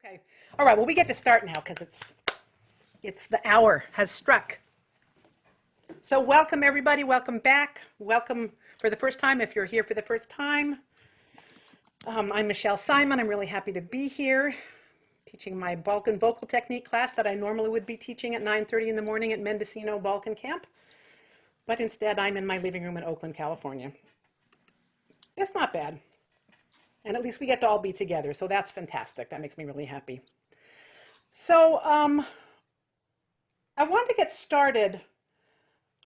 Okay. All right. Well, we get to start now because it's the hour has struck. So welcome everybody. Welcome back. Welcome for the first time if you're here for the first time. I'm Michele Simon. I'm really happy to be here teaching my Balkan vocal technique class that I normally would be teaching at 9:30 in the morning at Mendocino Balkan Camp. But instead I'm in my living room in Oakland, California. It's not bad. And at least we get to all be together. So that's fantastic. That makes me really happy. So I wanted to get started.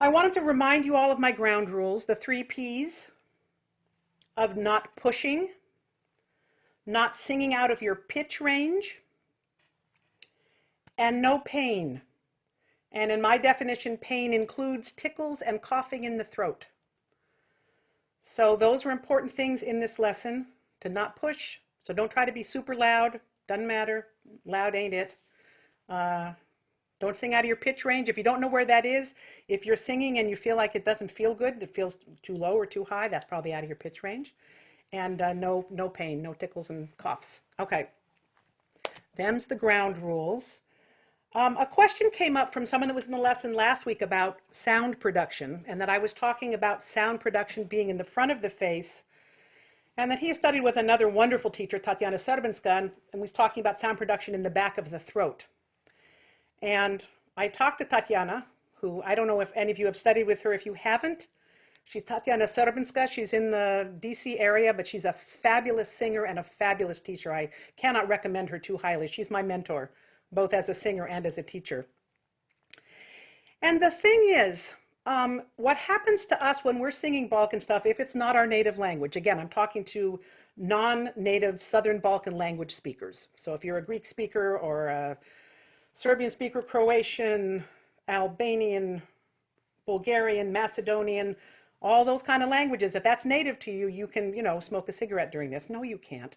I wanted to remind you all of my ground rules, the 3 P's of not pushing, not singing out of your pitch range, and no pain. And in my definition, pain includes tickles and coughing in the throat. So those are important things in this lesson, to not push. So don't try to be super loud. Doesn't matter. Loud ain't it. Don't sing out of your pitch range. If you don't know where that is, if you're singing and you feel like it doesn't feel good, it feels too low or too high, that's probably out of your pitch range. And no pain, no tickles and coughs. Okay, them's the ground rules. A question came up from someone that was in the lesson last week about sound production, and that I was talking about sound production being in the front of the face, and that he studied with another wonderful teacher, Tatiana Srbenska, and was talking about sound production in the back of the throat. And I talked to Tatiana, who I don't know if any of you have studied with her. If you haven't, she's Tatiana Srbenska. She's in the DC area, but she's a fabulous singer and a fabulous teacher. I cannot recommend her too highly. She's my mentor, both as a singer and as a teacher. And the thing is, what happens to us when we're singing Balkan stuff, if it's not our native language, again, I'm talking to non-native Southern Balkan language speakers. So if you're a Greek speaker or a Serbian speaker, Croatian, Albanian, Bulgarian, Macedonian, all those kind of languages, if that's native to you, you can, smoke a cigarette during this. No, you can't.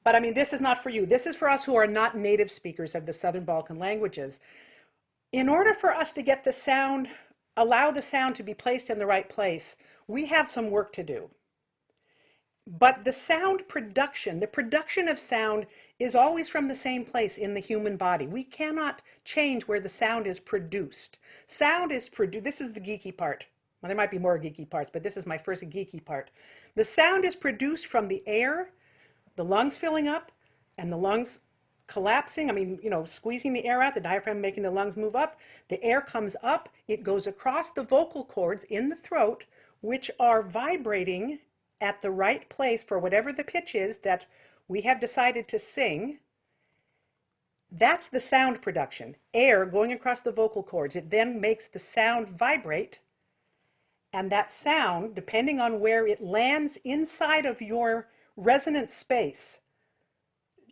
But I mean, this is not for you. This is for us who are not native speakers of the Southern Balkan languages. In order for us to get the sound, allow the sound to be placed in the right place, we have some work to do. But the sound production, the production of sound is always from the same place in the human body. We cannot change where the sound is produced. Sound is produced, this is the geeky part. Well, there might be more geeky parts, but this is my first geeky part. The sound is produced from the air, the lungs filling up, and the lungs collapsing. I mean, squeezing the air out, the diaphragm making the lungs move up. The air comes up, it goes across the vocal cords in the throat, which are vibrating at the right place for whatever the pitch is that we have decided to sing. That's the sound production. Air going across the vocal cords. It then makes the sound vibrate. And that sound, depending on where it lands inside of your resonant space,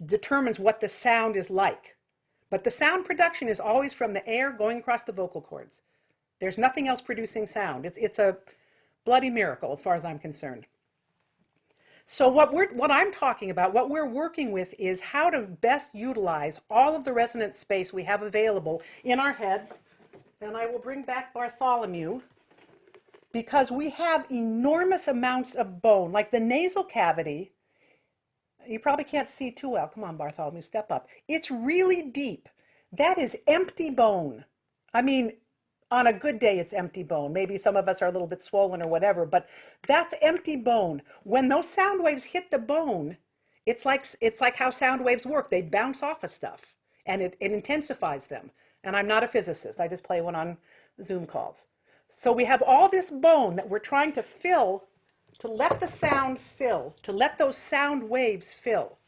determines what the sound is like. But the sound production is always from the air going across the vocal cords. There's nothing else producing sound. It's a bloody miracle as far as I'm concerned. So what I'm talking about, what we're working with, is how to best utilize all of the resonant space we have available in our heads. And I will bring back Bartholomew, because we have enormous amounts of bone, like the nasal cavity. You probably can't see too well. Come on, Bartholomew, step up. It's really deep. That is empty bone. I mean, on a good day, it's empty bone. Maybe some of us are a little bit swollen or whatever, but that's empty bone. When those sound waves hit the bone, it's like how sound waves work. They bounce off of stuff, and it intensifies them. And I'm not a physicist. I just play one on Zoom calls. So we have all this bone that we're trying to fill, to let the sound fill, to let those sound waves fill.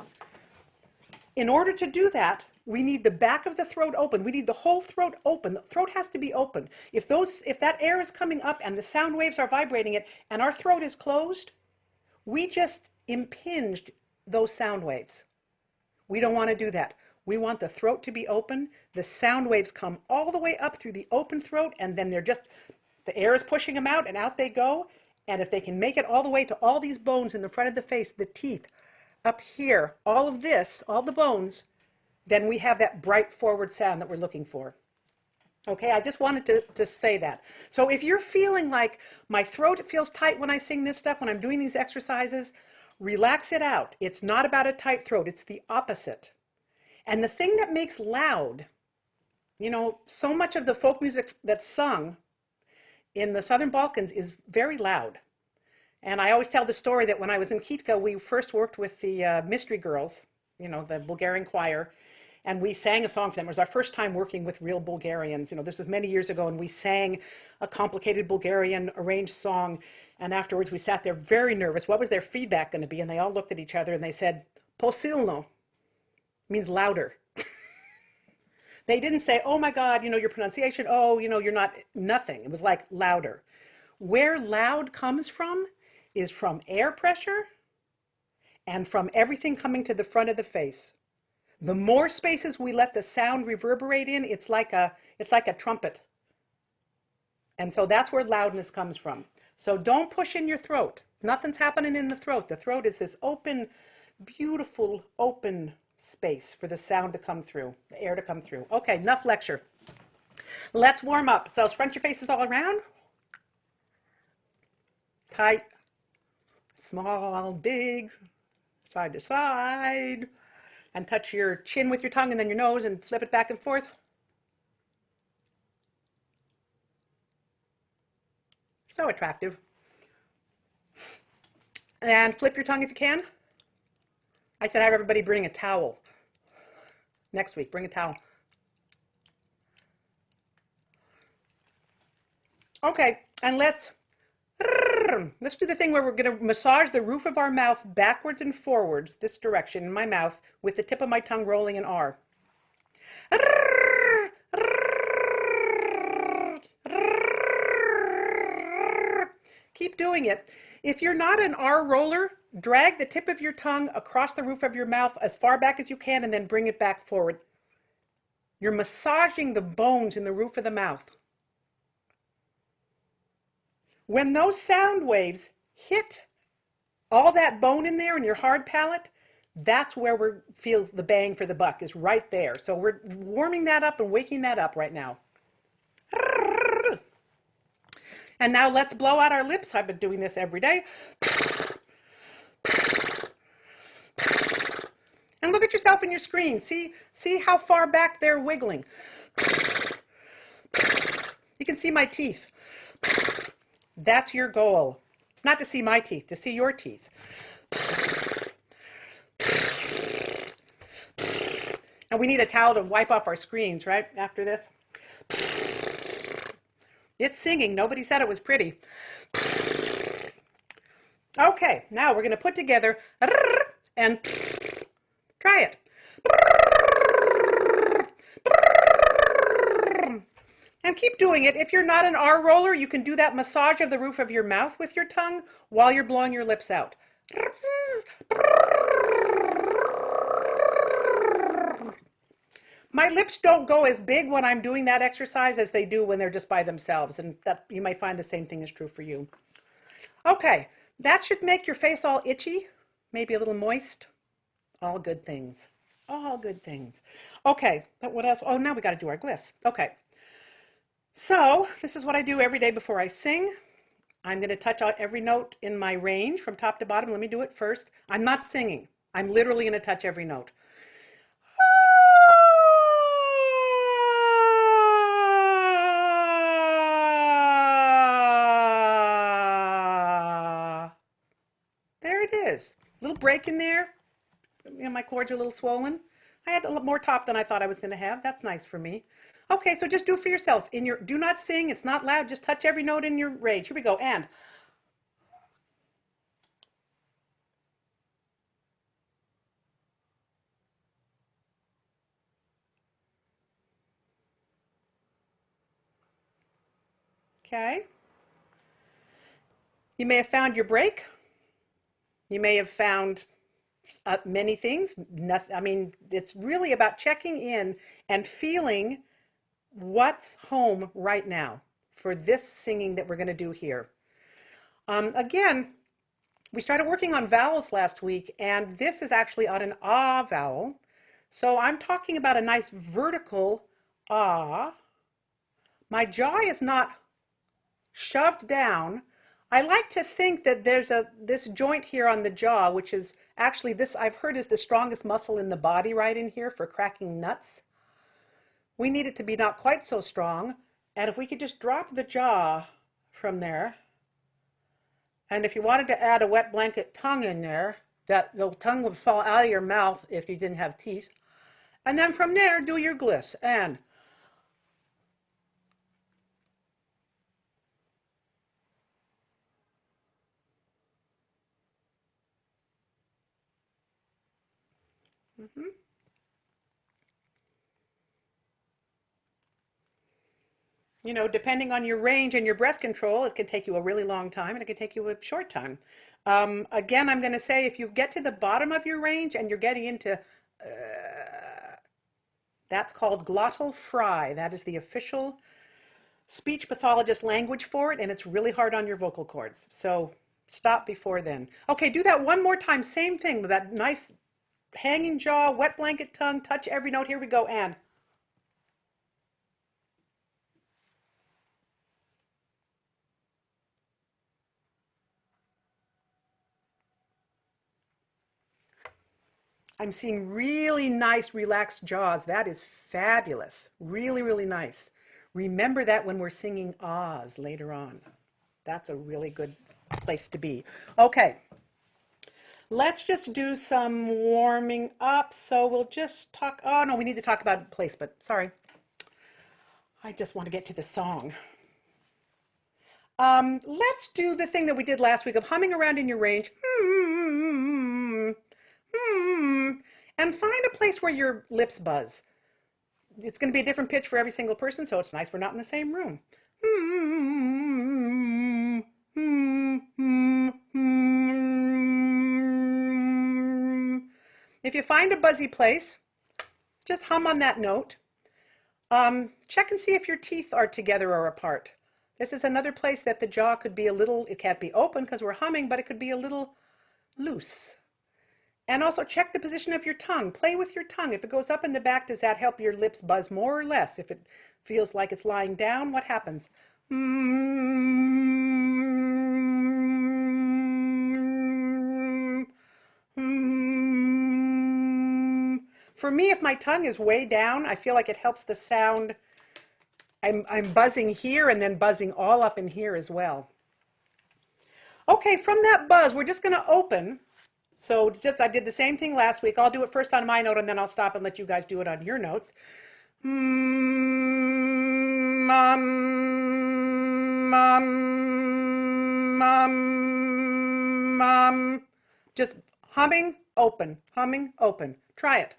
In order to do that, we need the back of the throat open. We need the whole throat open. The throat has to be open. If that air is coming up and the sound waves are vibrating it and our throat is closed, we just impinged those sound waves. We don't want to do that. We want the throat to be open. The sound waves come all the way up through the open throat, and then the air is pushing them out and out they go. And if they can make it all the way to all these bones in the front of the face, the teeth, up here, all of this, all the bones, then we have that bright forward sound that we're looking for. Okay, I just wanted to say that. So if you're feeling like my throat feels tight when I sing this stuff, when I'm doing these exercises, relax it out. It's not about a tight throat. It's the opposite. And the thing that makes loud, you know, so much of the folk music that's sung in the Southern Balkans is very loud. And I always tell the story that when I was in Kitka, we first worked with the Mystery Girls, you know, the Bulgarian choir, and we sang a song for them. It was our first time working with real Bulgarians. You know, this was many years ago, and we sang a complicated Bulgarian arranged song. And afterwards, we sat there very nervous. What was their feedback going to be? And they all looked at each other and they said, "Posilno," means louder. They didn't say, "Oh my God, you know, your pronunciation, oh, you know, you're not," nothing. It was like louder. Where loud comes from is from air pressure and from everything coming to the front of the face. The more spaces we let the sound reverberate in, it's like a trumpet. And so that's where loudness comes from. So don't push in your throat. Nothing's happening in the throat. The throat is this open, beautiful, open space for the sound to come through, the air to come through. Okay, enough lecture. Let's warm up. So scrunch your faces all around. Tight, small, big, side to side. And touch your chin with your tongue and then your nose and flip it back and forth. So attractive. And flip your tongue if you can. I should have everybody bring a towel. Next week, bring a towel. Okay, and let's do the thing where we're going to massage the roof of our mouth backwards and forwards, this direction in my mouth, with the tip of my tongue rolling an R. Keep doing it. If you're not an R roller, drag the tip of your tongue across the roof of your mouth as far back as you can and then bring it back forward. You're massaging the bones in the roof of the mouth. When those sound waves hit all that bone in there in your hard palate, that's where we feel the bang for the buck, is right there. So we're warming that up and waking that up right now. And now let's blow out our lips. I've been doing this every day. And look at yourself in your screen. See how far back they're wiggling. You can see my teeth. That's your goal. Not to see my teeth, to see your teeth. And we need a towel to wipe off our screens, right, after this? It's singing. Nobody said it was pretty. Okay, now we're going to put together and try it. And keep doing it. If you're not an R roller, you can do that massage of the roof of your mouth with your tongue while you're blowing your lips out. My lips don't go as big when I'm doing that exercise as they do when they're just by themselves, and that you might find the same thing is true for you. Okay, that should make your face all itchy, maybe a little moist. All good things. All good things. Okay, what else? Oh, now we got to do our gliss. Okay. So this is what I do every day before I sing. I'm going to touch out every note in my range from top to bottom. Let me do it first. I'm not singing. I'm literally going to touch every note. There it is. A little break in there. You know, my chords are a little swollen. I had a little more top than I thought I was going to have. That's nice for me. Okay, so just do it for yourself. Do not sing. It's not loud. Just touch every note in your range. Here we go. And okay. You may have found your break. You may have found many things. Nothing, I mean, it's really about checking in and feeling what's home right now for this singing that we're going to do here. Again, we started working on vowels last week, and this is actually on an ah vowel. So I'm talking about a nice vertical ah. My jaw is not shoved down. I like to think that there's this joint here on the jaw, which is actually this I've heard is the strongest muscle in the body right in here for cracking nuts. We need it to be not quite so strong. And if we could just drop the jaw from there, and if you wanted to add a wet blanket tongue in there, that the tongue would fall out of your mouth if you didn't have teeth. And then from there, do your gliss. And mhm. You know, depending on your range and your breath control, it can take you a really long time and it can take you a short time. Again, I'm going to say if you get to the bottom of your range and you're getting into, that's called glottal fry. That is the official speech pathologist language for it, and it's really hard on your vocal cords. So stop before then. Okay, do that one more time. Same thing with that nice hanging jaw, wet blanket tongue, touch every note. Here we go, and. I'm seeing really nice relaxed jaws. That is fabulous. Really, really nice. Remember that when we're singing ahs later on. That's a really good place to be. Okay, let's just do some warming up. So we'll just talk, oh no, we need to talk about placement. Sorry. I just want to get to the song. Let's do the thing that we did last week of humming around in your range. And find a place where your lips buzz. It's going to be a different pitch for every single person, so it's nice we're not in the same room. If you find a buzzy place, just hum on that note. Check and see if your teeth are together or apart. This is another place that the jaw could be a little, it can't be open because we're humming, but it could be a little loose. And also check the position of your tongue. Play with your tongue. If it goes up in the back, does that help your lips buzz more or less? If it feels like it's lying down, what happens? For me, if my tongue is way down, I feel like it helps the sound. I'm buzzing here and then buzzing all up in here as well. Okay, from that buzz, we're just going to open. So just I did the same thing last week. I'll do it first on my note and then I'll stop and let you guys do it on your notes. Just humming, open, humming, open. Try it.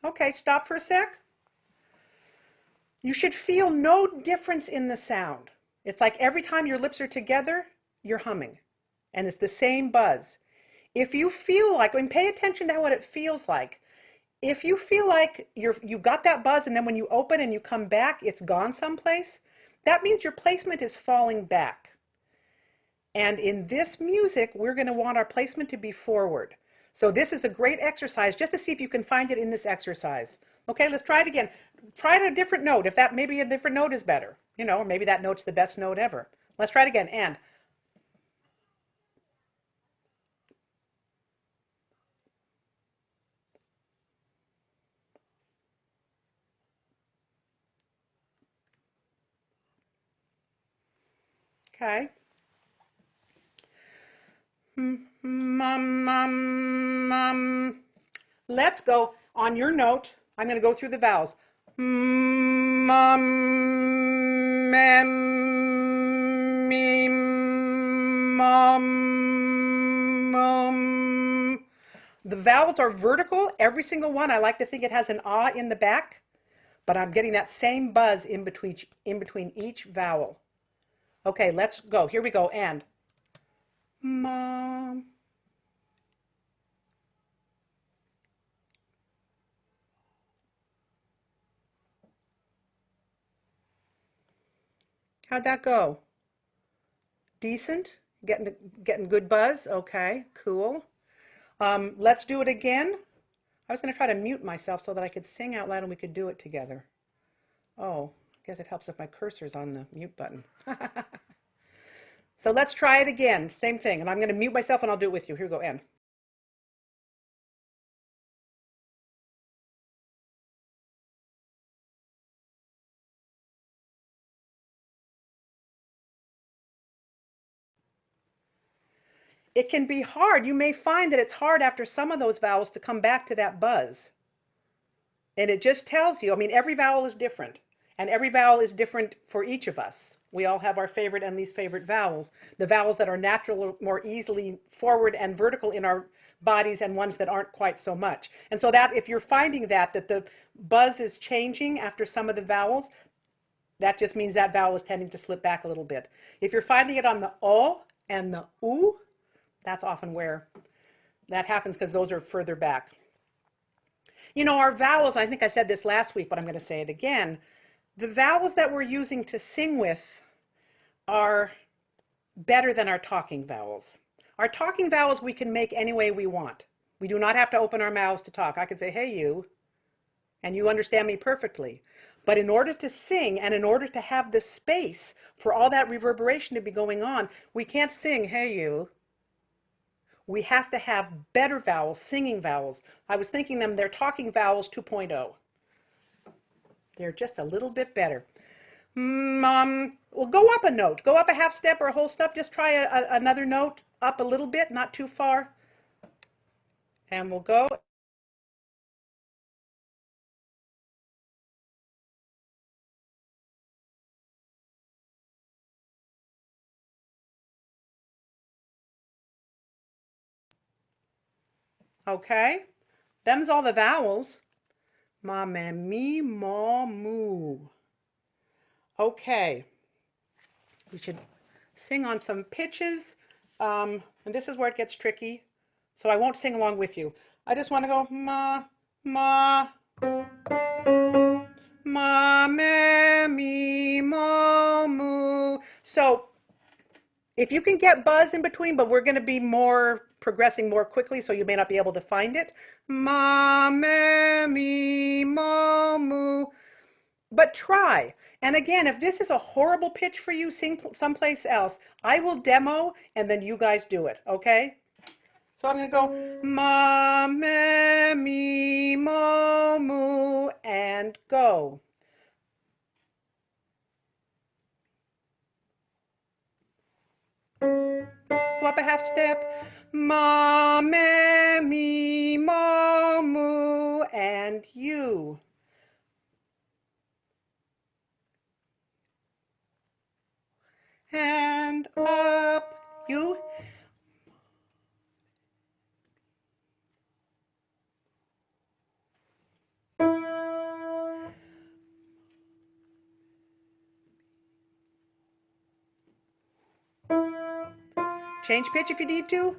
Okay, stop for a sec. You should feel no difference in the sound. It's like every time your lips are together, you're humming. And it's the same buzz. If you feel like, I mean, pay attention to what it feels like. If you feel like you've got that buzz and then when you open and you come back, it's gone someplace, that means your placement is falling back. And in this music, we're going to want our placement to be forward. So this is a great exercise just to see if you can find it in this exercise. Okay, let's try it again. Try it a different note. If that maybe a different note is better, you know, or maybe that note's the best note ever. Let's try it again. And okay. Let's go on your note. I'm going to go through the vowels. The vowels are vertical, every single one. I like to think it has an ah in the back, but I'm getting that same buzz in between each vowel. Okay, let's go. Here we go. And mom. How'd that go? Decent? Getting good buzz? Okay, cool. Let's do it again. I was going to try to mute myself so that I could sing out loud and we could do it together. Oh, I guess it helps if my cursor's on the mute button. So let's try it again. Same thing. And I'm going to mute myself and I'll do it with you. Here we go, N. It can be hard. You may find that it's hard after some of those vowels to come back to that buzz. And it just tells you, I mean, every vowel is different. And every vowel is different for each of us. We all have our favorite and least favorite vowels. The vowels that are natural, more easily forward and vertical in our bodies, and ones that aren't quite so much. And so that if you're finding that the buzz is changing after some of the vowels, that just means that vowel is tending to slip back a little bit. If you're finding it on the O and the U, that's often where that happens because those are further back. You know, our vowels, I think I said this last week, but I'm going to say it again. The vowels that we're using to sing with are better than our talking vowels. Our talking vowels we can make any way we want. We do not have to open our mouths to talk. I could say, hey, you, and you understand me perfectly. But in order to sing and in order to have the space for all that reverberation to be going on, we can't sing, hey, you. We have to have better vowels, singing vowels. I was thinking they're talking vowels 2.0. They're just a little bit better. Well, go up a note. Go up a half step or a whole step. Just try another note up a little bit, not too far. And we'll go. Okay. Them's all the vowels. Ma, me, me, mo, moo. Okay. We should sing on some pitches. And this is where it gets tricky. So I won't sing along with you. I just want to go ma, ma, ma, me, me, mo, moo. So if you can get buzz in between, but we're going to be progressing more quickly, so you may not be able to find it. Ma, me, me, mo, moo. But try. And again, if this is a horrible pitch for you, sing someplace else. I will demo and then you guys do it, okay? So I'm going to go ma, me, me, mo, moo, and go. Go up a half step. Ma, me, me, mo, moo, and you. And up, you. Change pitch if you need to.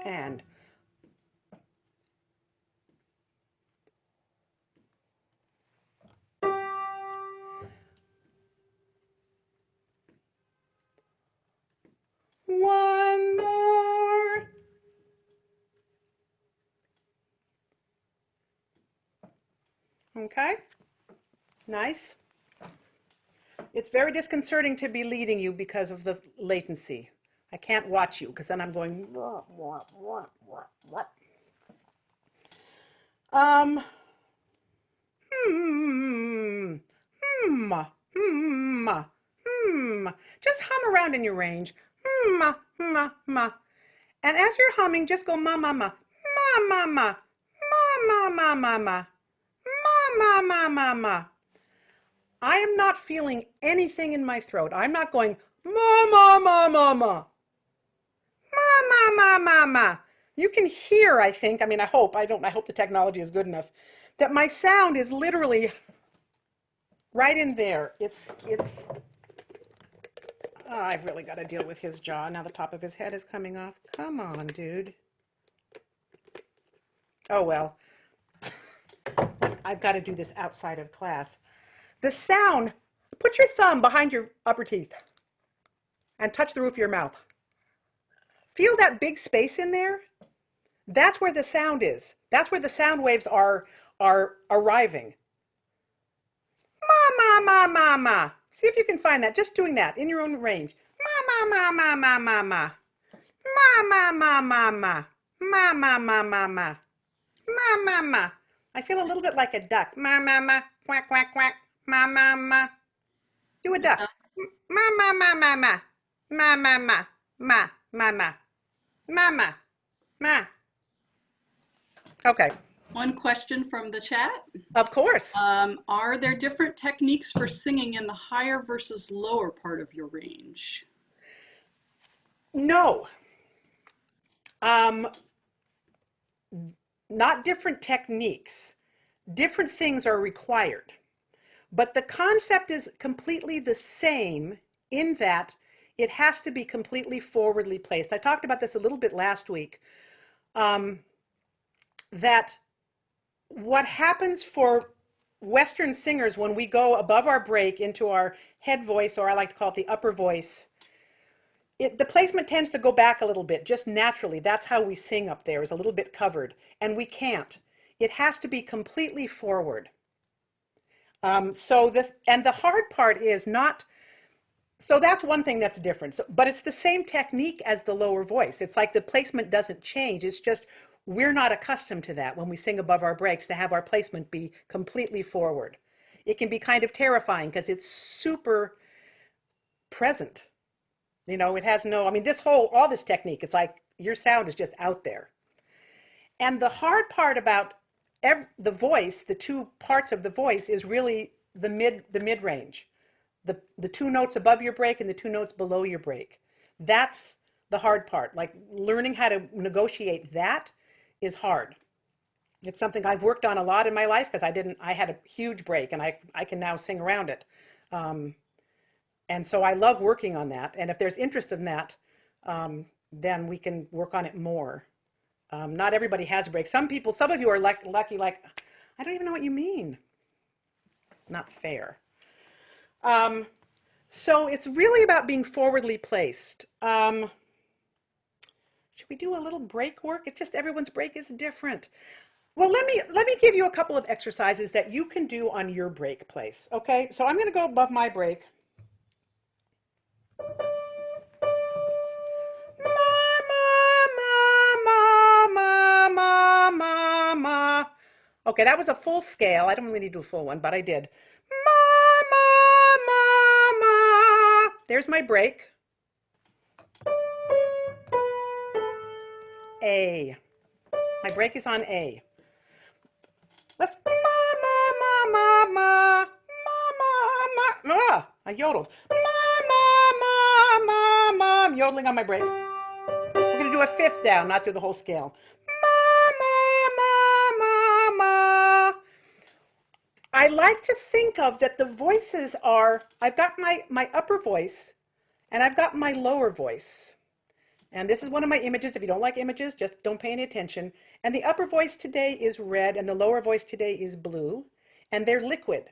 And one more. Okay, nice. It's very disconcerting to be leading you because of the latency. I can't watch you because then I'm going. Um, hmm, hmm, hmm, hmm. Just hum around in your range. Hmm, hmm, hmm. And as you're humming, just go ma, ma, ma, ma, ma, ma, ma, ma, ma, ma, ma, ma, ma, ma, ma. I am not feeling anything in my throat. I'm not going ma, ma, ma, ma, ma. Ma, ma, ma, ma, ma. You can hear, I think, I mean, I hope the technology is good enough, that my sound is literally right in there. Oh, I've really got to deal with his jaw. Now the top of his head is coming off. Come on, dude. Oh, well, I've got to do this outside of class. The sound, put your thumb behind your upper teeth and touch the roof of your mouth. Feel that big space in there? That's where the sound is. That's where the sound waves are arriving. Ma, ma, ma, ma, ma. See if you can find that. Just doing that in your own range. Ma, ma, ma, ma, ma, ma, ma. Ma, ma, ma, ma, ma. Ma, ma, ma, ma, ma. Ma, ma, ma. I feel a little bit like a duck. Ma, ma, ma. Quack, quack, quack. Ma, ma, ma. Do a duck. Ma, ma, ma, ma, ma. Ma, ma, ma. Ma, ma, ma. Ma, ma. Ma. Okay. One question from the chat. Of course. Are there different techniques for singing in the higher versus lower part of your range? No. Not different techniques. Different things are required. But the concept is completely the same in that it has to be completely forwardly placed. I talked about this a little bit last week. That what happens for Western singers when we go above our break into our head voice, or I like to call it the upper voice, the placement tends to go back a little bit, just naturally. That's how we sing up there, is a little bit covered. And we can't. It has to be completely forward. And the hard part is not, so that's one thing that's different. So, but it's the same technique as the lower voice. It's like the placement doesn't change. It's just we're not accustomed to that when we sing above our breaks, to have our placement be completely forward. It can be kind of terrifying because it's super present. You know, it has no, I mean, all this technique, it's like your sound is just out there. And the hard part about the voice, the two parts of the voice, is really the mid range, the two notes above your break and the two notes below your break. That's the hard part. Like learning how to negotiate that is hard. It's something I've worked on a lot in my life because I had a huge break and I can now sing around it. And so I love working on that. And if there's interest in that, then we can work on it more. Not everybody has a break. Some of you are lucky, like, I don't even know what you mean. Not fair. So it's really about being forwardly placed. Should we do a little break work? It's just everyone's break is different. Well, let me give you a couple of exercises that you can do on your break place. Okay, so I'm going to go above my break. Okay, that was a full scale. I don't really need to do a full one, but I did. Ma, ma, ma, ma. There's my break. A. My break is on A. Let's ma, ma, ma, ma, ma, ma, ma, ma. I yodeled. Ma, ma, ma, ma, ma. I'm yodeling on my break. We're going to do a fifth down, not do the whole scale. I like to think of that the voices are, I've got my upper voice and I've got my lower voice. And this is one of my images. If you don't like images, just don't pay any attention. And the upper voice today is red and the lower voice today is blue. And they're liquid.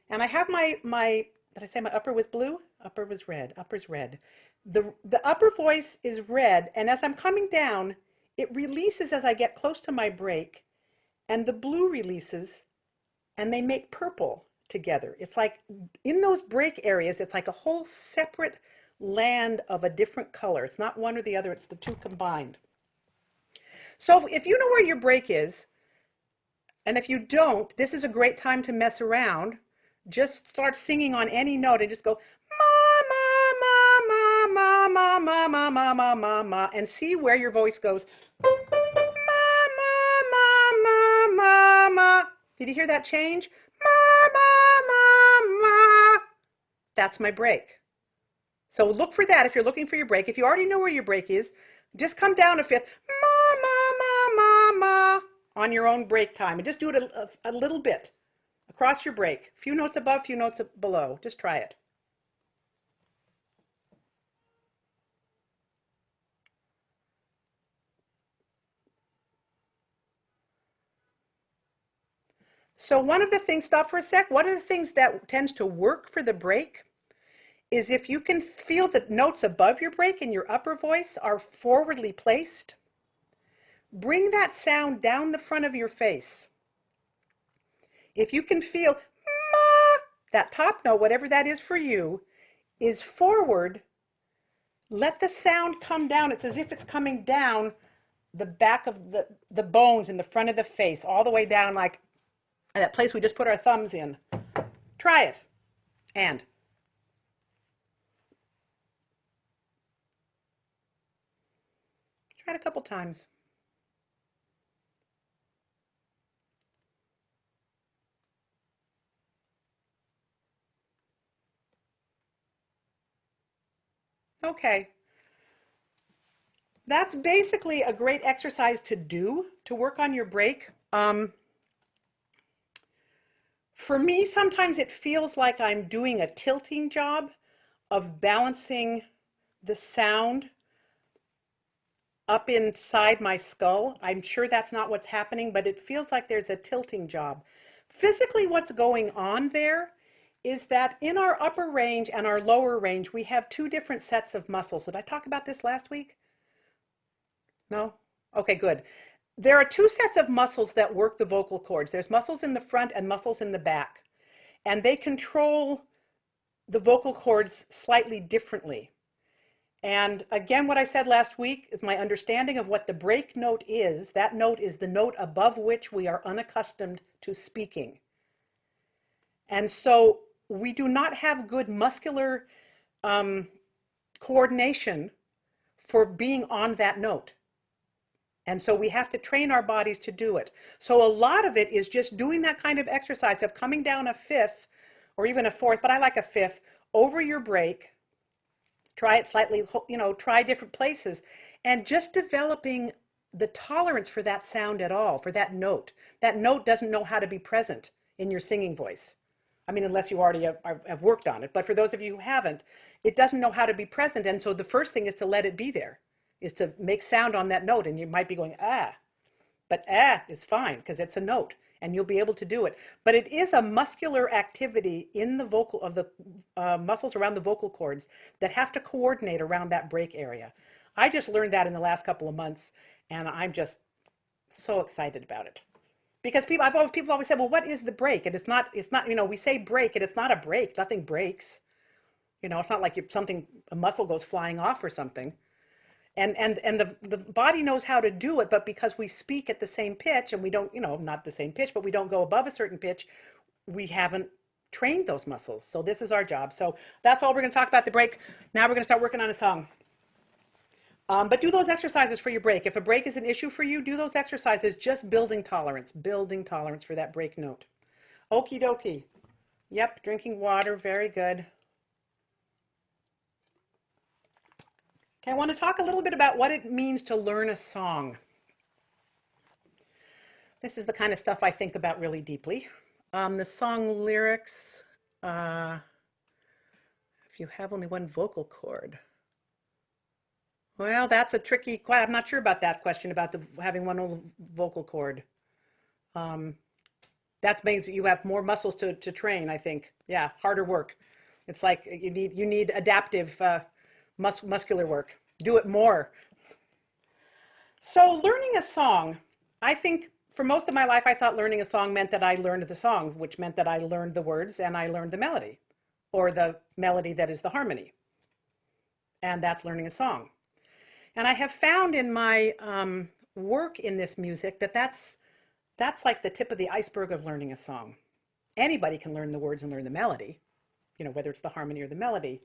And I have did I say my upper was blue? Upper was red. Upper's red. The upper voice is red. And as I'm coming down, it releases as I get close to my break. And the blue releases. And they make purple together. It's like in those break areas, it's like a whole separate land of a different color. It's not one or the other, it's the two combined. So if you know where your break is, and if you don't, this is a great time to mess around. Just start singing on any note and just go ma, ma, ma, ma, ma, ma, ma, ma, ma, ma, ma, and see where your voice goes. Ma, ma, ma, ma, ma, ma. Did you hear that change? Ma, ma, ma, ma. That's my break. So look for that if you're looking for your break. If you already know where your break is, just come down a fifth. Ma, ma, ma, ma, ma. On your own break time. And just do it a little bit across your break. Few notes above, few notes below. Just try it. So one of the things, stop for a sec, one of the things that tends to work for the break is if you can feel the notes above your break in your upper voice are forwardly placed, bring that sound down the front of your face. If you can feel that top note, whatever that is for you, is forward, let the sound come down. It's as if it's coming down the back of the bones in the front of the face, all the way down like that place we just put our thumbs in. Try it. And try it a couple times. Okay. That's basically a great exercise to do to work on your break. For me, sometimes it feels like I'm doing a tilting job of balancing the sound up inside my skull. I'm sure that's not what's happening, but it feels like there's a tilting job. Physically, what's going on there is that in our upper range and our lower range, we have two different sets of muscles. Did I talk about this last week? No? Okay, good. There are two sets of muscles that work the vocal cords. There's muscles in the front and muscles in the back, and they control the vocal cords slightly differently. And again, what I said last week is my understanding of what the break note is. That note is the note above which we are unaccustomed to speaking. And so we do not have good muscular coordination for being on that note. And so we have to train our bodies to do it. So a lot of it is just doing that kind of exercise of coming down a fifth or even a fourth, but I like a fifth, over your break. Try it slightly, try different places, and just developing the tolerance for that sound at all, for that note. That note doesn't know how to be present in your singing voice. I mean, unless you already have worked on it. But for those of you who haven't, it doesn't know how to be present. And so the first thing is to let it be there, is to make sound on that note. And you might be going, ah, but ah is fine because it's a note and you'll be able to do it. But it is a muscular activity in the vocal of the muscles around the vocal cords that have to coordinate around that break area. I just learned that in the last couple of months, and I'm just so excited about it. Because people always say, well, what is the break? And it's not, we say break and it's not a break. Nothing breaks. It's not like a muscle goes flying off or something. And the body knows how to do it, but because we speak at the same pitch and we don't, not the same pitch, but we don't go above a certain pitch, we haven't trained those muscles. So this is our job. So that's all we're going to talk about the break. Now we're going to start working on a song. But do those exercises for your break. If a break is an issue for you, do those exercises, just building tolerance for that break note. Okie dokie. Yep, drinking water, very good. Okay, I want to talk a little bit about what it means to learn a song. This is the kind of stuff I think about really deeply. The song lyrics, if you have only one vocal cord. Well, that's a tricky, I'm not sure about that question about having one vocal cord. That means you have more muscles to train, I think. Yeah, harder work. It's like you need adaptive muscular work. Do it more. So learning a song, I think for most of my life, I thought learning a song meant that I learned the songs, which meant that I learned the words and I learned the melody, or the melody that is the harmony. And that's learning a song. And I have found in my work in this music that's like the tip of the iceberg of learning a song. Anybody can learn the words and learn the melody, whether it's the harmony or the melody.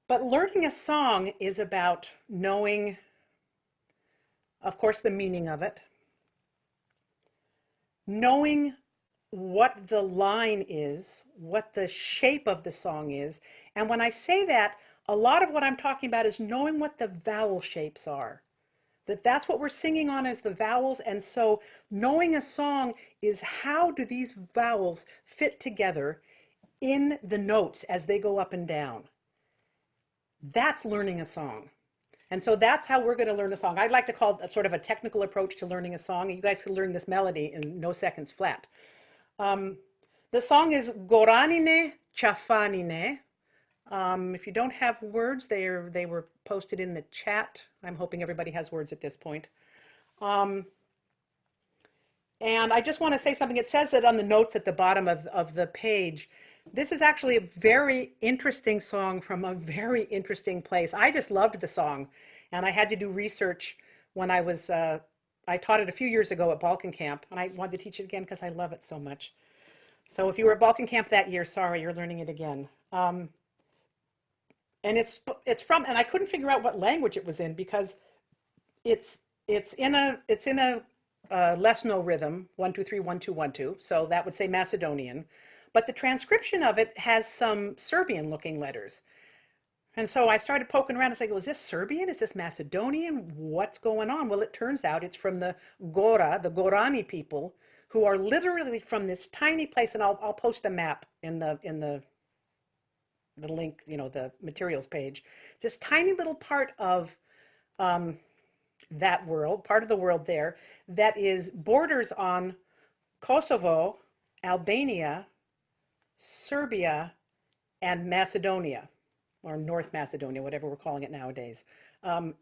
But learning a song is about knowing, of course, the meaning of it, knowing what the line is, what the shape of the song is. And when I say that, a lot of what I'm talking about is knowing what the vowel shapes are. That's what we're singing on as the vowels. And so knowing a song is how do these vowels fit together in the notes as they go up and down. That's learning a song. And so that's how we're going to learn a song. I'd like to call it sort of a technical approach to learning a song. You guys can learn this melody in no seconds flat. The song is Goranine Chafanine. If you don't have words, they were posted in the chat. I'm hoping everybody has words at this point. And I just want to say something. It says it on the notes at the bottom of the page. This is actually a very interesting song from a very interesting place. I just loved the song, and I had to do research when I taught it a few years ago at Balkan Camp, and I wanted to teach it again because I love it so much. So if you were at Balkan Camp that year, sorry, you're learning it again. And it's from, and I couldn't figure out what language it was in because it's in a Lesno rhythm, 1 2 3 1 2 1 2. So that would say Macedonian, but the transcription of it has some Serbian looking letters. And so I started poking around and saying, "Is this Serbian? Is this Macedonian? What's going on?" Well, it turns out it's from the Gora, the Gorani people, who are literally from this tiny place. And I'll post a map in the link, the materials page. It's this tiny little part of that world, part of the world there, that is borders on Kosovo, Albania, Serbia, and Macedonia, or North Macedonia, whatever we're calling it nowadays. And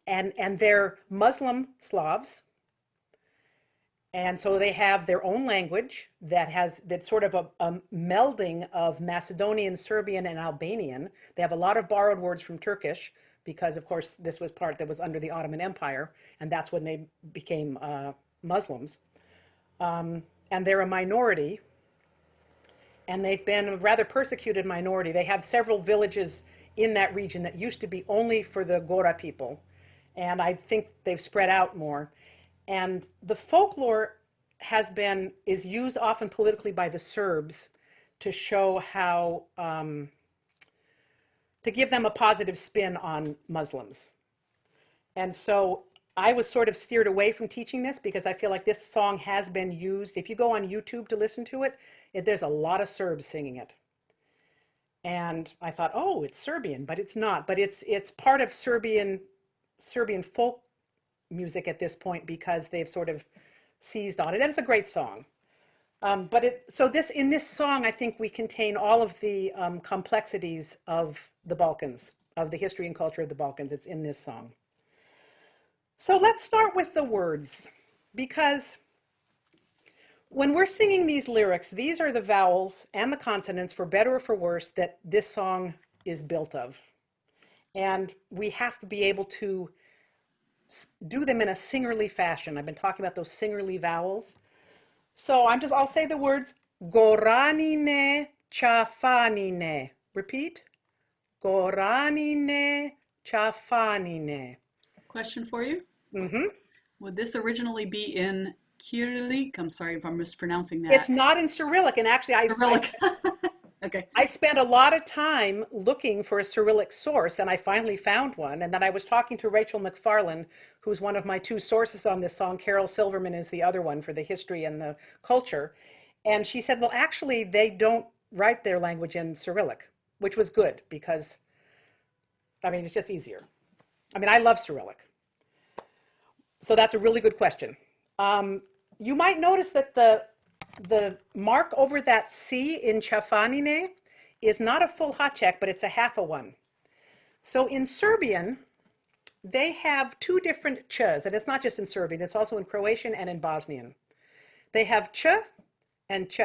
they're Muslim Slavs. And so they have their own language that's sort of a melding of Macedonian, Serbian, and Albanian. They have a lot of borrowed words from Turkish because, of course, this was part that was under the Ottoman Empire, and that's when they became Muslims. And they're a minority, and they've been a rather persecuted minority. They have several villages in that region that used to be only for the Gora people, and I think they've spread out more. And the folklore is used often politically by the Serbs to show how, to give them a positive spin on Muslims. And so I was sort of steered away from teaching this because I feel like this song has been used. If you go on YouTube to listen to it, there's a lot of Serbs singing it. And I thought, oh, it's Serbian, but it's not. But it's part of Serbian folk music at this point because they've sort of seized on it, and it's a great song. In this song, I think we contain all of the complexities of the Balkans, of the history and culture of the Balkans. It's in this song. So let's start with the words, because when we're singing these lyrics, these are the vowels and the consonants, for better or for worse, that this song is built of. And we have to be able to do them in a singerly fashion. I've been talking about those singerly vowels. So I'll say the words Goranine Chafanine. Repeat. Goranine Chafanine. Question for you. Mm-hmm. Would this originally be in Cyrillic? I'm sorry if I'm mispronouncing that. It's not in Cyrillic, and actually Cyrillic. Okay. I spent a lot of time looking for a Cyrillic source, and I finally found one. And then I was talking to Rachel McFarlane, who's one of my two sources on this song. Carol Silverman is the other one for the history and the culture. And she said, well, actually, they don't write their language in Cyrillic, which was good because, it's just easier. I love Cyrillic. So that's a really good question. You might notice that the mark over that C in Chafanine is not a full hot check, but it's a half a one. So in Serbian, they have two different chs, and it's not just in Serbian, it's also in Croatian and in Bosnian. They have ch and ch.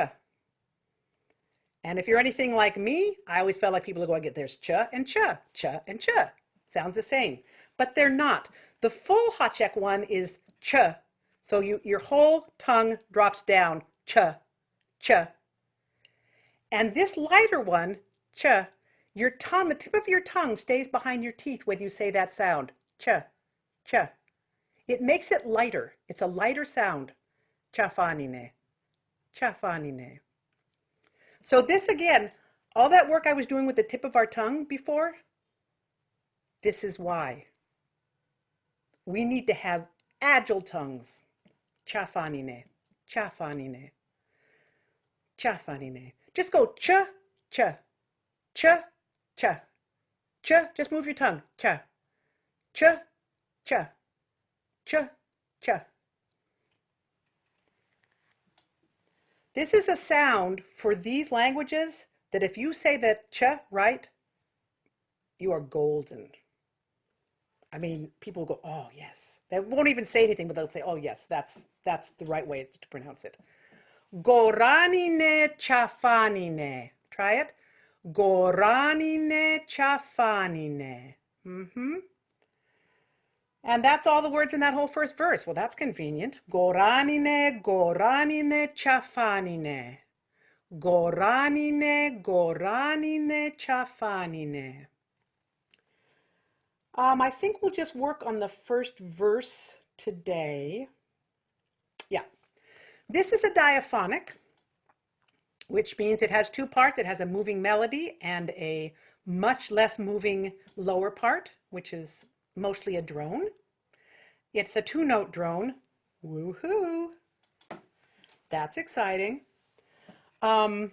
And if you're anything like me, I always felt like people are going, there's ch and ch, ch and ch. Sounds the same, but they're not. The full hot check one is ch. So your whole tongue drops down, ch, ch. And this lighter one, ch, the tip of your tongue stays behind your teeth when you say that sound, ch, ch. It makes it lighter. It's a lighter sound, chafanine, chafanine. So this again, all that work I was doing with the tip of our tongue before, this is why. We need to have agile tongues. Chafanine, chafanine, chafanine. Just go ch, ch, ch, ch, ch. Just move your tongue. Ch, ch, ch, ch, ch. This is a sound for these languages that if you say the ch right, You are golden. I mean, people go, oh, yes. They won't even say anything, but they'll say, oh, yes, that's the right way to pronounce it. Goranine chafanine. Try it. Goranine chafanine. And that's all the words in that whole first verse. Well, that's convenient. Goranine, goranine chafanine. Goranine, goranine chafanine. I think we'll just work on the first verse today. Yeah. This is a diaphonic, which means it has two parts. It has a moving melody and a much less moving lower part, which is mostly a drone. It's a two-note drone. Woohoo! That's exciting. And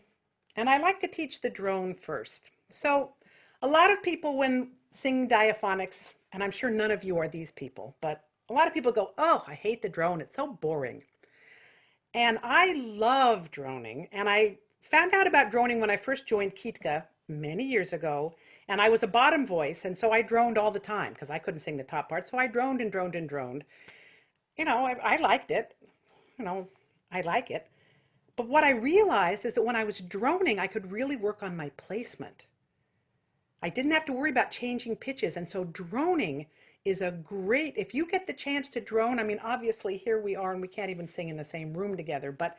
I like to teach the drone first. So a lot of people when sing diaphonics, and I'm sure none of you are these people, but a lot of people go, oh, I hate the drone. It's so boring. And I love droning. And I found out about droning when I first joined Kitka many years ago. And I was a bottom voice. And so I droned all the time because I couldn't sing the top part. So I droned and droned and droned. You know, I liked it. You know, I like it. But what I realized is that when I was droning, I could really work on my placement. I didn't have to worry about changing pitches. And so droning is a great, if you get the chance to drone, I mean, obviously here we are and we can't even sing in the same room together, but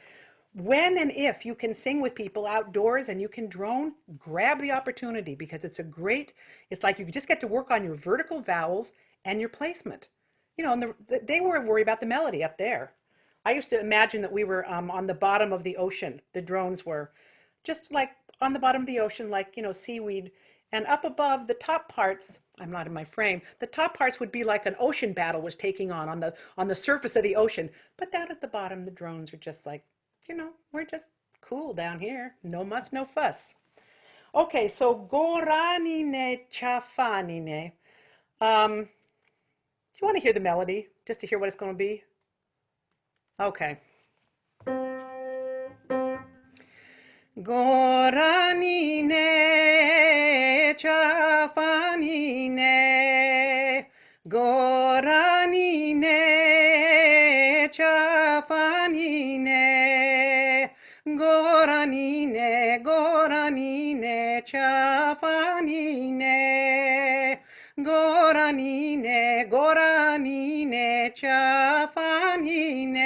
when and if you can sing with people outdoors and you can drone, grab the opportunity because it's a great, it's like you just get to work on your vertical vowels and your placement. You know, and they were worried about the melody up there. I used to imagine that we were on the bottom of the ocean. The drones were just like on the bottom of the ocean, like, you know, seaweed. And up above the top parts, I'm not in my frame, the top parts would be like an ocean battle was taking on the surface of the ocean. But down at the bottom, the drones are just like, you know, we're just cool down here. No muss, no fuss. Okay, so goranine chafanine. Do you want to hear the melody, just to hear what it's going to be? Okay. Goranine chafanine. Goranine chafanine. Goranine, goranine chafanine. Goranine, goranine chafanine.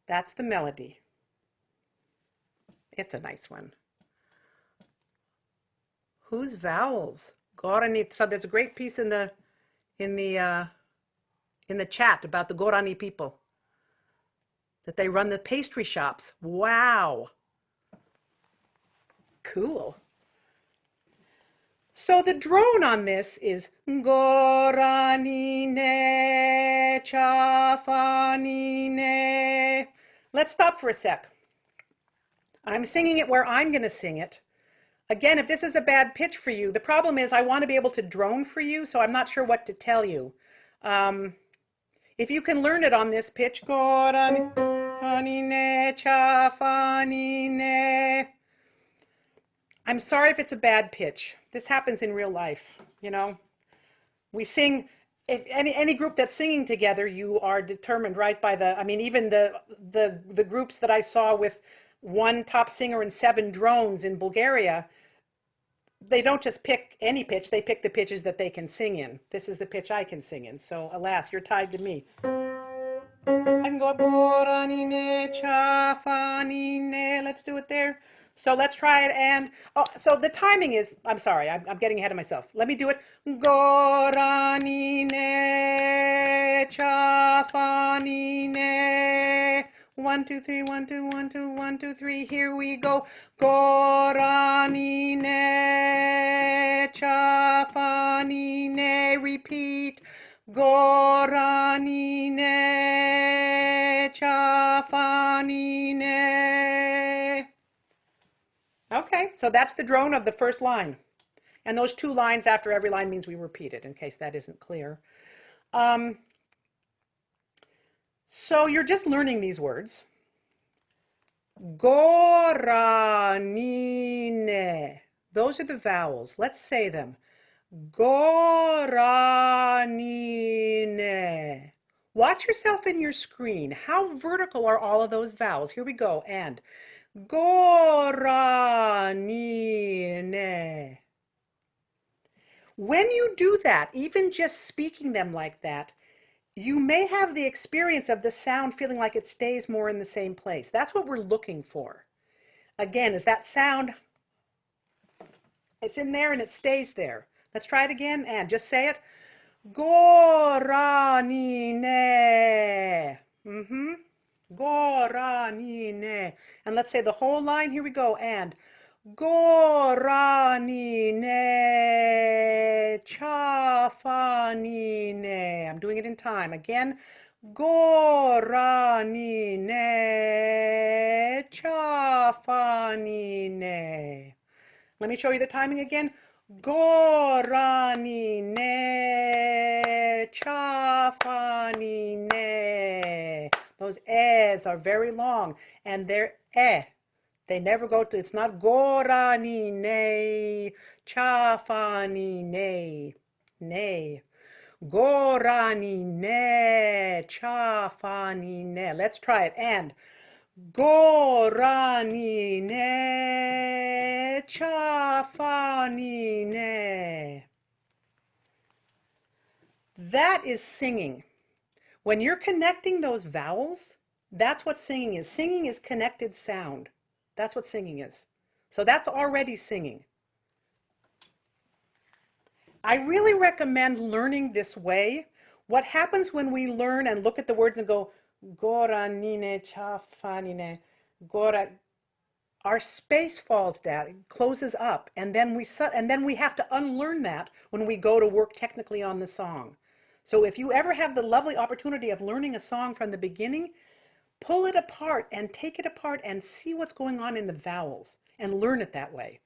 That's the melody. It's a nice one. Whose vowels? Gorani. So there's a great piece in the in the chat about the Gorani people that they run the pastry shops. Wow. Cool. So the drone on this is Goranine chafanine. Let's stop for a sec. I'm singing it where I'm going to sing it. Again, if this is a bad pitch for you, the problem is I want to be able to drone for you, so I'm not sure what to tell you. If you can learn it on this pitch, I'm sorry if it's a bad pitch. This happens in real life, you know. We sing, if any group that's singing together, you are determined right by the, I mean, even the groups that I saw with one top singer and 7 drones in Bulgaria, they don't just pick any pitch, they pick the pitches that they can sing in. This is the pitch I can sing in, so alas, you're tied to me. I can go, let's do it there. So let's try it, and oh, so the timing is, I'm sorry, I'm getting ahead of myself. Let me do it. Goranine chafanine. 1, 2, 3, 1, 2, 1, 2, 1, 2, 3. Here we go. Goranine chafanine. Repeat. Goranine chafanine. Okay, so that's the drone of the first line. And those 2 lines after every line means we repeat it, in case that isn't clear. So you're just learning these words. Goranine. Those are the vowels. Let's say them. Goranine. Watch yourself in your screen. How vertical are all of those vowels? Here we go. And Goranine. When you do that, even just speaking them like that, you may have the experience of the sound feeling like it stays more in the same place. That's what we're looking for. Again, is that sound, it's in there and it stays there. Let's try it again and just say it. Goranine. Goranine. And let's say the whole line. Here we go. And Goranine chafanine. I'm doing it in time. Again. Goranine chafanine. Let me show you the timing again. Goranine chafanine. Those ehs are very long and they're eh. They never go to, it's not goranine chafanine. Nay. Goranine chafanine. Let's try it. And Goranine chafanine. That is singing. When you're connecting those vowels, that's what singing is. Singing is connected sound. That's what singing is. So that's already singing. I really recommend learning this way. What happens when we learn and look at the words and go, Goranine chafanine, Gora, our space falls down, it closes up, and then we have to unlearn that when we go to work technically on the song. So if you ever have the lovely opportunity of learning a song from the beginning, pull it apart and take it apart and see what's going on in the vowels and learn it that way.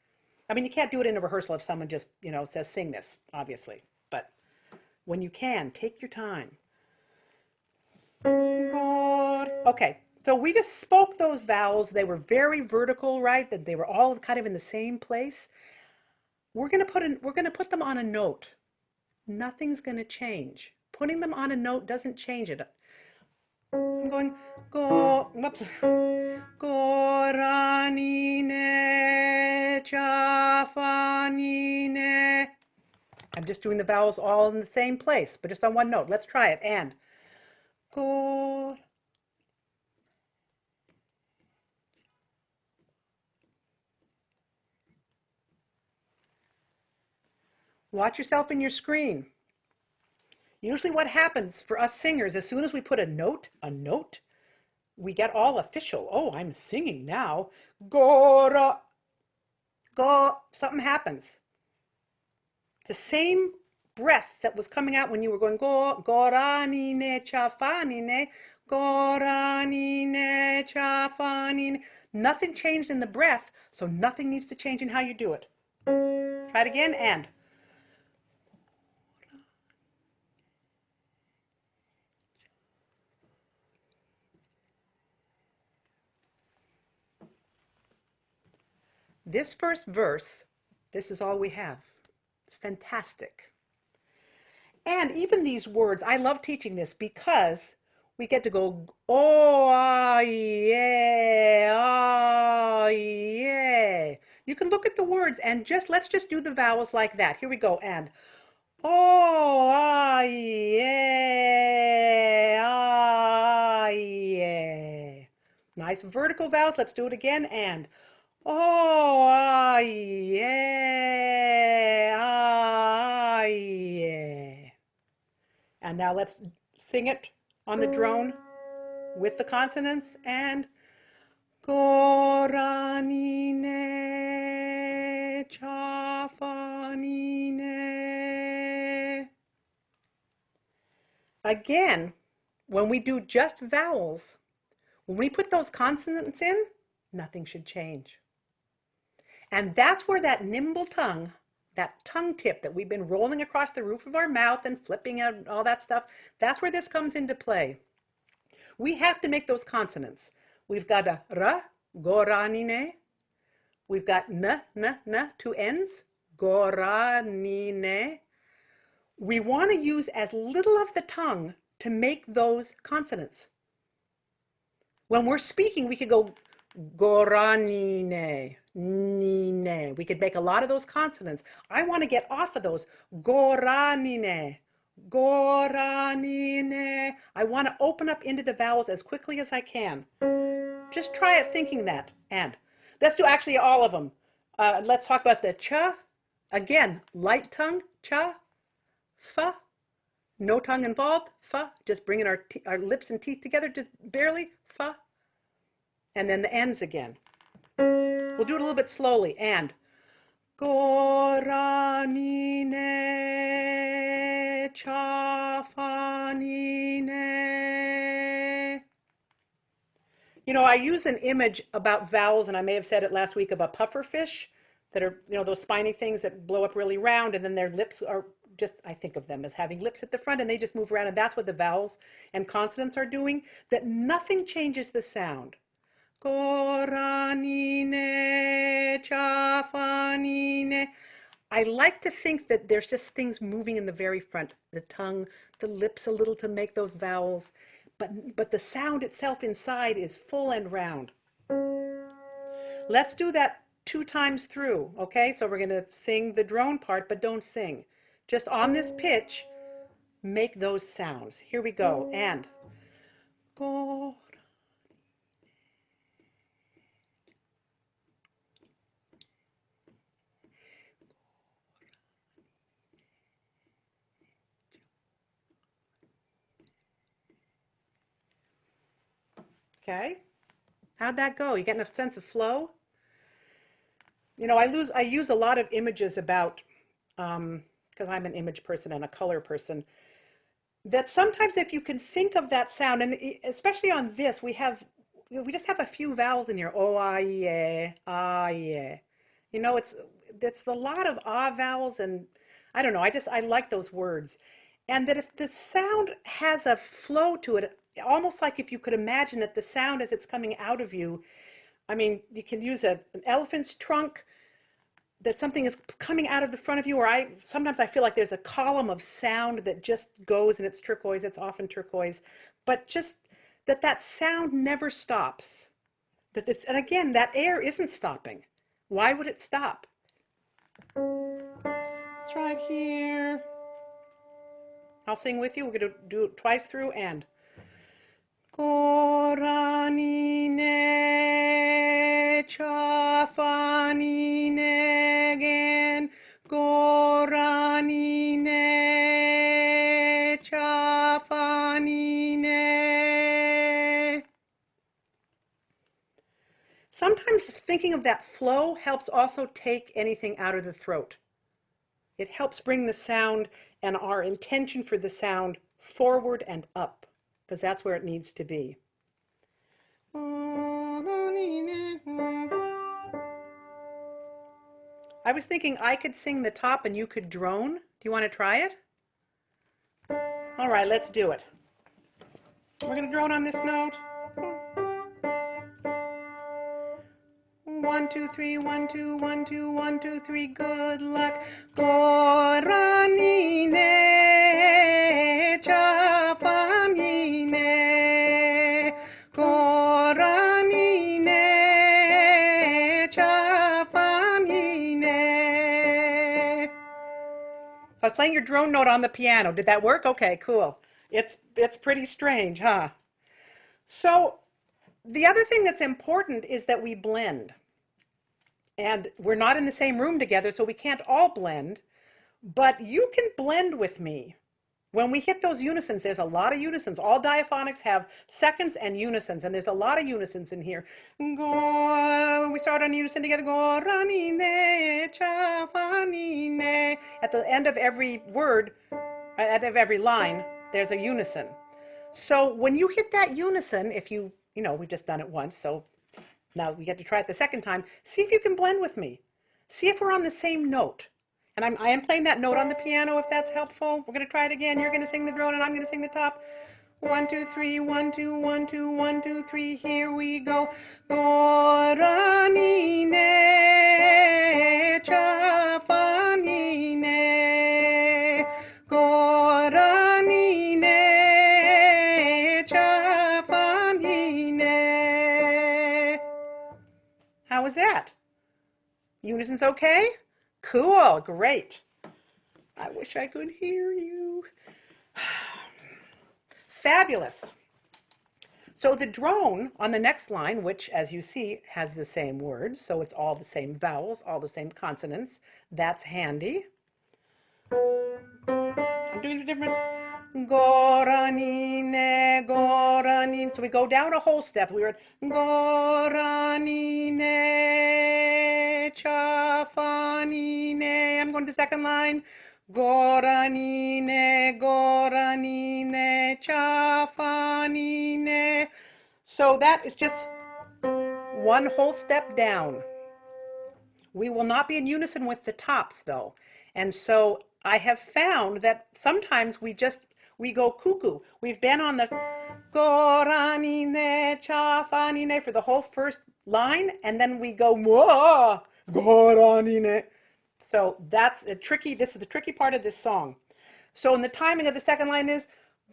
I mean, you can't do it in a rehearsal if someone just, says, sing this, obviously. But when you can, take your time. Okay, so we just spoke those vowels. They were very vertical, right? That they were all kind of in the same place. We're gonna put them on a note. Nothing's gonna change. Putting them on a note doesn't change it. I'm going whoops. Goranine chafanine. I'm just doing the vowels all in the same place, but just on one note. Let's try it. And go. Watch yourself in your screen. Usually what happens for us singers, as soon as we put a note, we get all official. Oh, I'm singing now. Go, something happens. The same breath that was coming out when you were going goranine chafanine, goranine chafanine. Nothing changed in the breath, so nothing needs to change in how you do it. Try it again and. This first verse, this is all we have. It's fantastic. And even these words, I love teaching this because we get to go, oh, ah, yeah, ah, yeah. You can look at the words and let's just do the vowels like that. Here we go. And, oh, ah, yeah, ah, yeah. Nice vertical vowels. Let's do it again. And, oh, ah, yeah, ah, yeah. And now let's sing it on the drone with the consonants and Goranine chafanine. Again, when we do just vowels, when we put those consonants in, nothing should change. And that's where that nimble tongue, that tongue tip that we've been rolling across the roof of our mouth and flipping out all that stuff, that's where this comes into play. We have to make those consonants. We've got a ra, goranine, We've got n, two N's. Goranine. We want to use as little of the tongue to make those consonants. When we're speaking, we could go goranine, nine. We could make a lot of those consonants. I want to get off of those. Goranine, goranine. I want to open up into the vowels as quickly as I can. Just try it thinking that. And let's do actually all of them. Let's talk about the ch. Again, light tongue, cha, fa. No tongue involved, fa. Just bringing our lips and teeth together, just barely, fa. And then the ends again. We'll do it a little bit slowly. And goranine, chafanine. You know, I use an image about vowels, and I may have said it last week, of a puffer fish that are, you know, those spiny things that blow up really round, and then their lips are just, I think of them as having lips at the front, and they just move around, and that's what the vowels and consonants are doing, that nothing changes the sound. Goranine, chafanine. I like to think that there's just things moving in the very front, the tongue, the lips a little to make those vowels, but the sound itself inside is full and round. Let's do that 2 times through, okay? So we're going to sing the drone part, but don't sing. Just on this pitch, make those sounds. Here we go. And go. Okay. How'd that go? You getting a sense of flow? You know, I use a lot of images about, because I'm an image person and a color person, that sometimes if you can think of that sound, and especially on this, we just have a few vowels in here. Oh, ah, yeah, ah, yeah. You know, it's a lot of ah vowels, and I don't know. I like those words, and that if the sound has a flow to it, almost like if you could imagine that the sound as it's coming out of you. I mean, you can use an elephant's trunk, that something is coming out of the front of you, or sometimes I feel like there's a column of sound that just goes, and it's turquoise, it's often turquoise, but just that sound never stops. And again, that air isn't stopping. Why would it stop? Let's try it here. I'll sing with you. We're going to do it twice through. And goranine, chafanine again. Goranine, chafanine. Sometimes thinking of that flow helps also take anything out of the throat. It helps bring the sound and our intention for the sound forward and up, because that's where it needs to be. I was thinking I could sing the top and you could drone. Do you want to try it? All right, let's do it. We're going to drone on this note. 1, 2, 3, 1, 2, 1, 2, 1, 2, 3, good luck. Goranine, chafanine. Goranine, chafanine. So I was playing your drone note on the piano. Did that work? Okay, cool. It's pretty strange, huh? So the other thing that's important is that we blend. And we're not in the same room together, so we can't all blend, but you can blend with me. When we hit those unisons, there's a lot of unisons. All diaphonics have seconds and unisons, and there's a lot of unisons in here. Go, we start on unison together. Go, ranine, chafanine. At the end of every word, at the end of every line, there's a unison. So when you hit that unison, if you know, we've just done it once, so now we get to try it the second time. See if you can blend with me. See if we're on the same note. And I am playing that note on the piano if that's helpful. We're going to try it again. You're going to sing the drone and I'm going to sing the top. 1, 2, 3, 1, 2, 1, 2, 1, 2, 3, here we go. Goranine, chafanine, goranine, chafanine. How was that? Unison's okay? Cool, great. I wish I could hear you. Fabulous. So the drone on the next line, which as you see has the same words, so it's all the same vowels, all the same consonants, that's handy. I'm doing the difference. Goranine, goranine. So we go down a whole step. We were at goranine, chafanine. I'm going to the second line. Goranine, goranine, chafanine. So that is just one whole step down. We will not be in unison with the tops though. And so I have found that sometimes we go cuckoo. We've been on the goranine, chafanine for the whole first line, and then we go whoa, goranine. So that's a tricky, this is the tricky part of this song. So in the timing of the second line is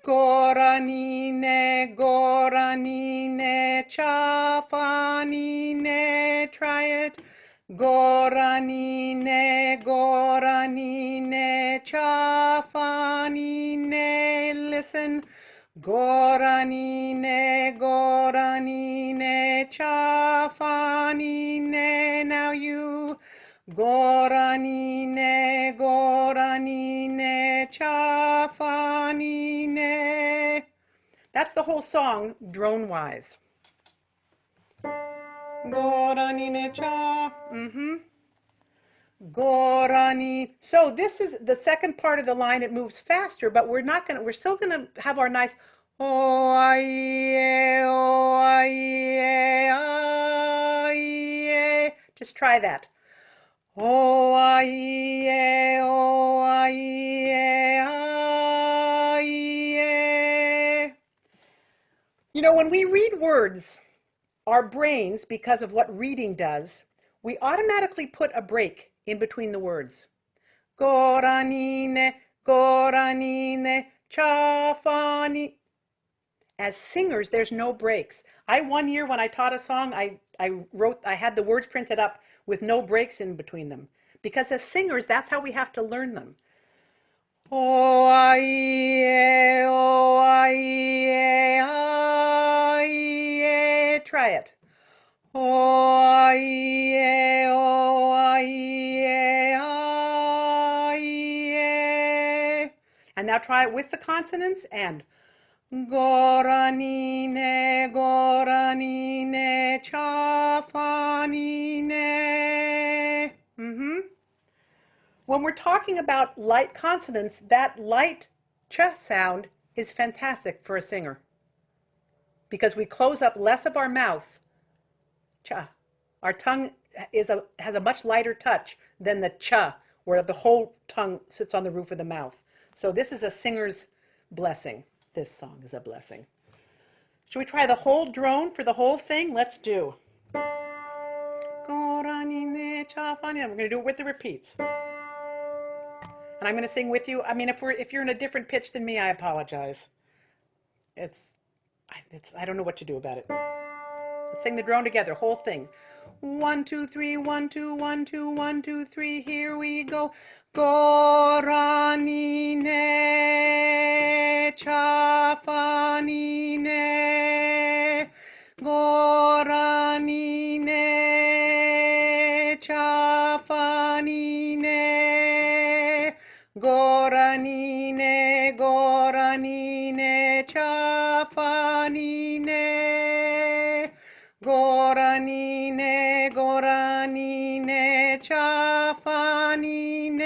goranine, goranine, chafanine. Try it. Goranine, goranine, chafanine. Listen. Goranine, goranine, chafanine. Now you. Goranine, goranine, chafanine. That's the whole song, drone-wise. Goranine, cha. Gorani. So this is the second part of the line. It moves faster, but we're still gonna have our nice oh aye, oh aye, aye. Just try that. Oh aye, oh aye, aye. You know, when we read words, our brains, because of what reading does, we automatically put a break in between the words. Goranine, goranine, chafani. As singers, there's no breaks. One year when I taught a song, I had the words printed up with no breaks in between them. Because as singers, that's how we have to learn them. Oh, aye, oh, aye, aye. Try it. Oh, aye, oh, aye, aye. And now try it with the consonants and goranine, goranine, chafanine. When we're talking about light consonants, that light ch sound is fantastic for a singer because we close up less of our mouth. Cha. Our tongue has a much lighter touch than the cha, where the whole tongue sits on the roof of the mouth. So this is a singer's blessing. This song is a blessing. Should we try the whole drone for the whole thing? Let's do. We're going to do it with the repeats. And I'm going to sing with you. I mean, if you're in a different pitch than me, I apologize. I don't know what to do about it. Let's sing the drone together, whole thing. 1, 2, 3, 1, 2, 1, 2, 1, 2, 3, here we go. Goranine, chafanine, goranine, chafanine, goranine, goranine, chafanine. Goranine, goranine, chafanine.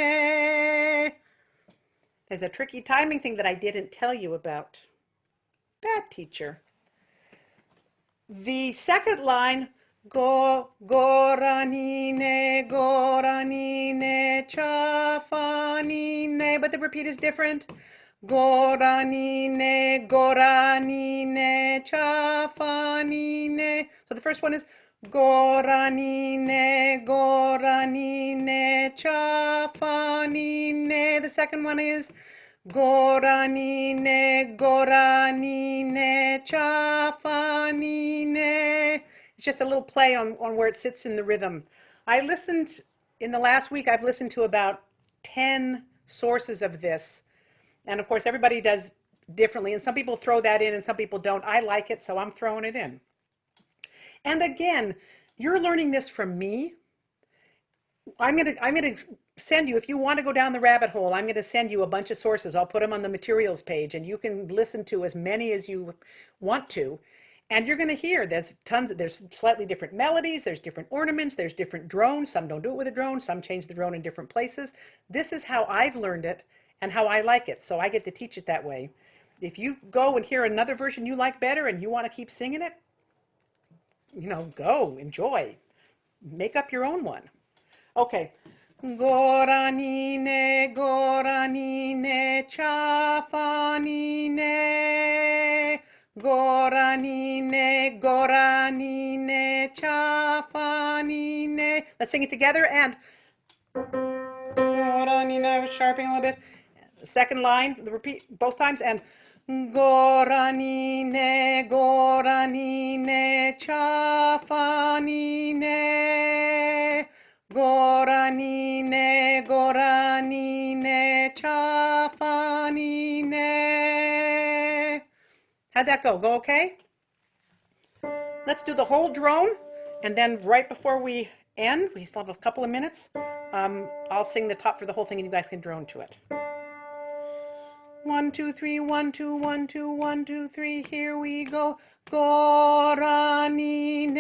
There's a tricky timing thing that I didn't tell you about. Bad teacher. The second line, goranine, goranine, chafanine, but the repeat is different. Goranine, goranine, chafanine. So the first one is goranine, goranine, chafanine. The second one is goranine, goranine, chafanine. It's just a little play on where it sits in the rhythm. I listened, in the last week, I've listened to about 10 sources of this. And of course, everybody does differently. And some people throw that in and some people don't. I like it, so I'm throwing it in. And again, you're learning this from me. I'm gonna send you, if you want to go down the rabbit hole, I'm gonna send you a bunch of sources. I'll put them on the materials page and you can listen to as many as you want to. And you're gonna hear there's slightly different melodies, there's different ornaments, there's different drones. Some don't do it with a drone, some change the drone in different places. This is how I've learned it and how I like it. So I get to teach it that way. If you go and hear another version you like better and you want to keep singing it, go, enjoy. Make up your own one. Okay. Goranine, goranine, chafanine. Goranine, goranine, chafanine. Let's sing it together and goranine, I was sharping a little bit. Second line, repeat both times and goranine, goranine, chafanine. Goranine, goranine, chafanine. How'd that go? Go okay? Let's do the whole drone, and then right before we end, we still have a couple of minutes, I'll sing the top for the whole thing and you guys can drone to it. 1, 2, 3, 1, 2, 1, 2, 1, 2, 3, here we go. Goranine,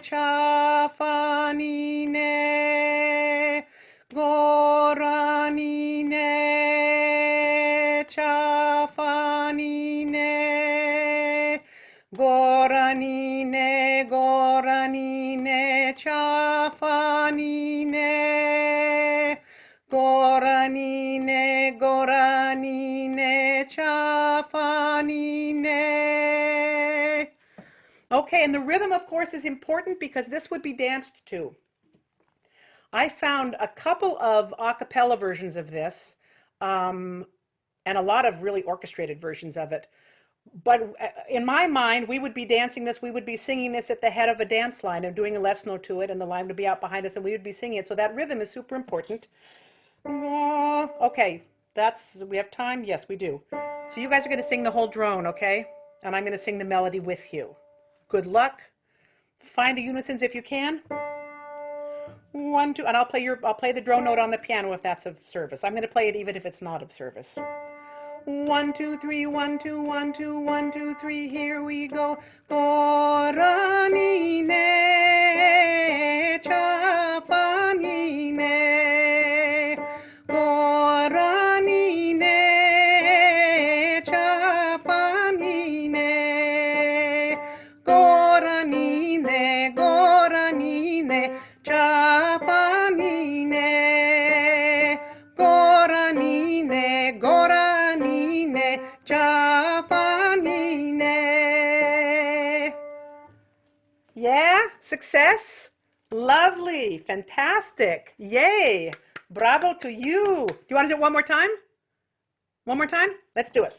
chafanine. Goranine, chafanine. Goranine, goranine, chafanine. Goranine, goranine, chafanine. Okay, and the rhythm, of course, is important because this would be danced to. I found a couple of a cappella versions of this, and a lot of really orchestrated versions of it. But in my mind, we would be dancing this, we would be singing this at the head of a dance line and doing a lesson to it, and the line would be out behind us, and we would be singing it. So that rhythm is super important. Okay, we have time? Yes, we do. So you guys are going to sing the whole drone, okay? And I'm going to sing the melody with you. Good luck. Find the unisons if you can. 1, 2, and I'll play the drone note on the piano if that's of service. I'm going to play it even if it's not of service. 1, 2, 3, 1, 2, 1, 2, 1, 2, 3, here we go. Goranine, chafanine. Goranine, chafanine. Goranine, goranine, chafanine. Goranine, goranine, chafanine. Yeah, success? Lovely, fantastic, yay, bravo to you. Do you want to do it one more time? One more time? Let's do it.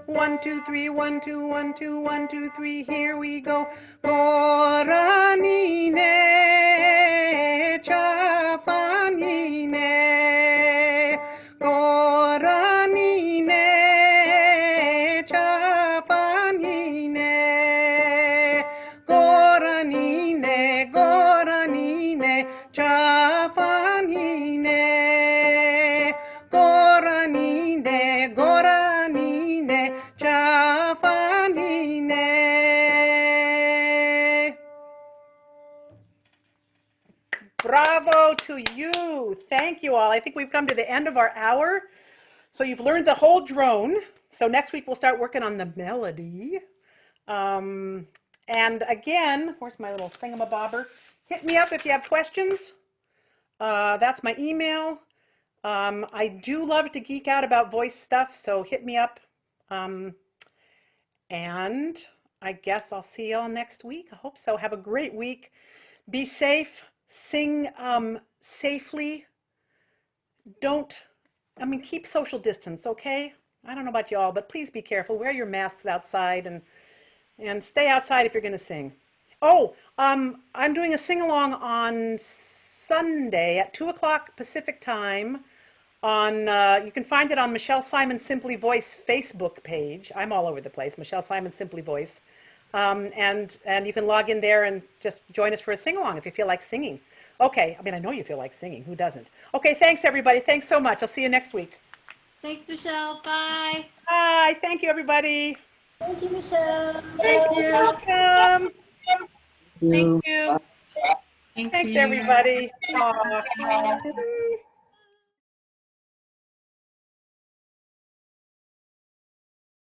1, 2, 3, 1, 2, 1, 2, 1, 2, 3, here we go. Goranine, chafanine. Goranine, chafanine. Goranine, goranine, chafanine. Goranine, goranine, chafanine. Bravo to you. Thank you all. I think we've come to the end of our hour. So you've learned the whole drone. So next week we'll start working on the melody. And again, where's my little thingamabobber? Hit me up if you have questions. That's my email. I do love to geek out about voice stuff, so hit me up. Um, and I guess I'll see y'all next week. I hope so. Have a great week. Be safe. Sing safely. Don't, I mean, keep social distance, okay? I don't know about y'all, but please be careful. Wear your masks outside and stay outside if you're going to sing. Oh, I'm doing a sing along on Sunday at 2 o'clock Pacific time on, you can find it on Michelle Simon Simply Voice Facebook page. I'm all over the place, Michelle Simon Simply Voice. And you can log in there and just join us for a sing along if you feel like singing. Okay, I mean, I know you feel like singing. Who doesn't? Okay, thanks everybody. Thanks so much. I'll see you next week. Thanks, Michelle. Bye. Bye. Thank you, everybody. Thank you, Michelle. Thank You're you. welcome. Thank You. you. Thank Thanks, you. everybody. Aw.